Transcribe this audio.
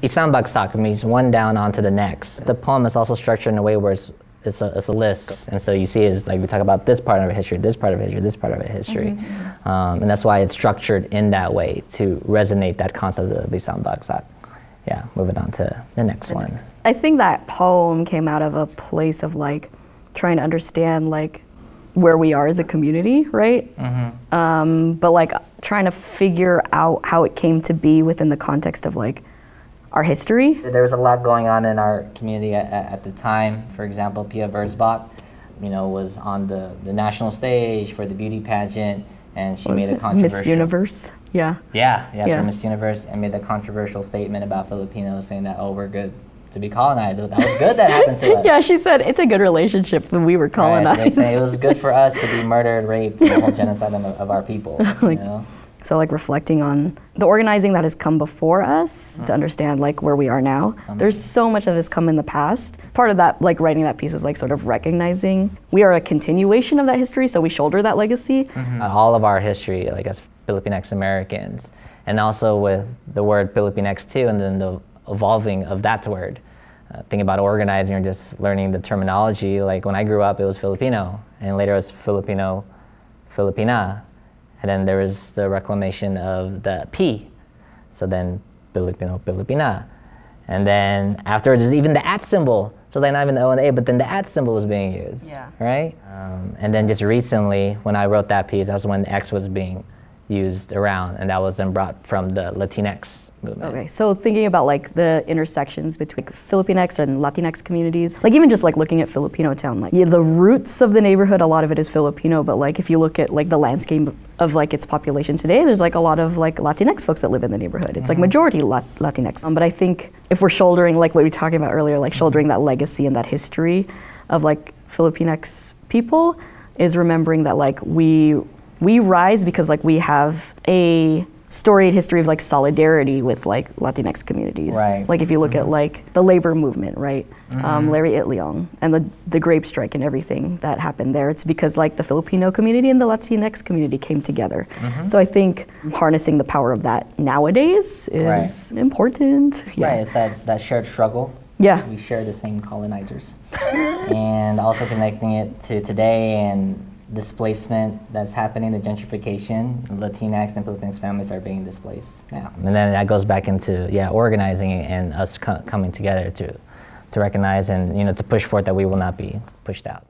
isang bagsak means one down onto the next. The poem is also structured in a way where it's a list, and so you see is like we talk about this part of history, this part of history, this part of history, and that's why it's structured in that way to resonate that concept of isang bagsak. Yeah, moving on to the next one. I think that poem came out of a place of like trying to understand like where we are as a community, right? But like trying to figure out how it came to be within the context of like our history. There was a lot going on in our community at the time. For example, Pia Wurzbach, was on the national stage for the beauty pageant, and she made a controversial... Miss Universe, yeah. Yeah, for Miss Universe, and made a contriversial statement about Filipinos saying that, oh, we're good to be colonized. That was good that happened to us. Yeah, she said it's a good relationship when we were colonized. Right, they say it was good for us to be murdered, raped, and the whole genocide of our people. So like reflecting on the organizing that has come before us to understand like where we are now. There's so much that has come in the past. Part of that, like writing that piece was like sort of recognizing we are a continuation of that history, so we shoulder that legacy. All of our history, like as Filipinx Americans, and also with the word Filipinx too, and then the evolving of that word. Think about organizing or just learning the terminology. Like when I grew up, it was Filipino, and later it was Filipino, Filipina. And then there was the reclamation of the P. So then Filipino, Filipina. And then afterwards, there's even the at symbol. So like not even the O and the A, but then the at symbol was being used, right? And then just recently, when I wrote that piece, that was when the X was being used around, and that was then brought from the Latinx movement. Okay, so thinking about like the intersections between Filipinx and Latinx communities, like even just like looking at Filipino town, like the roots of the neighborhood, a lot of it is Filipino, but like if you look at like the landscape of like its population today, there's like a lot of like Latinx folks that live in the neighborhood. It's like majority Latinx. But I think if we're shouldering, like what we were talking about earlier, like shouldering that legacy and that history of like Filipinx people, is remembering that like we rise because like we have a storied history of like solidarity with like Latinx communities. Right. Like if you look at like the labor movement, right? Larry Itliong and the grape strike and everything that happened there, it's because like the Filipino community and the Latinx community came together. So I think harnessing the power of that nowadays is important. Right, it's that shared struggle. Yeah. We share the same colonizers. And also connecting it to today and displacement that's happening, the gentrification. Latinx and Filipinx families are being displaced now. And then that goes back into organizing and us coming together to recognize and to push forth that we will not be pushed out.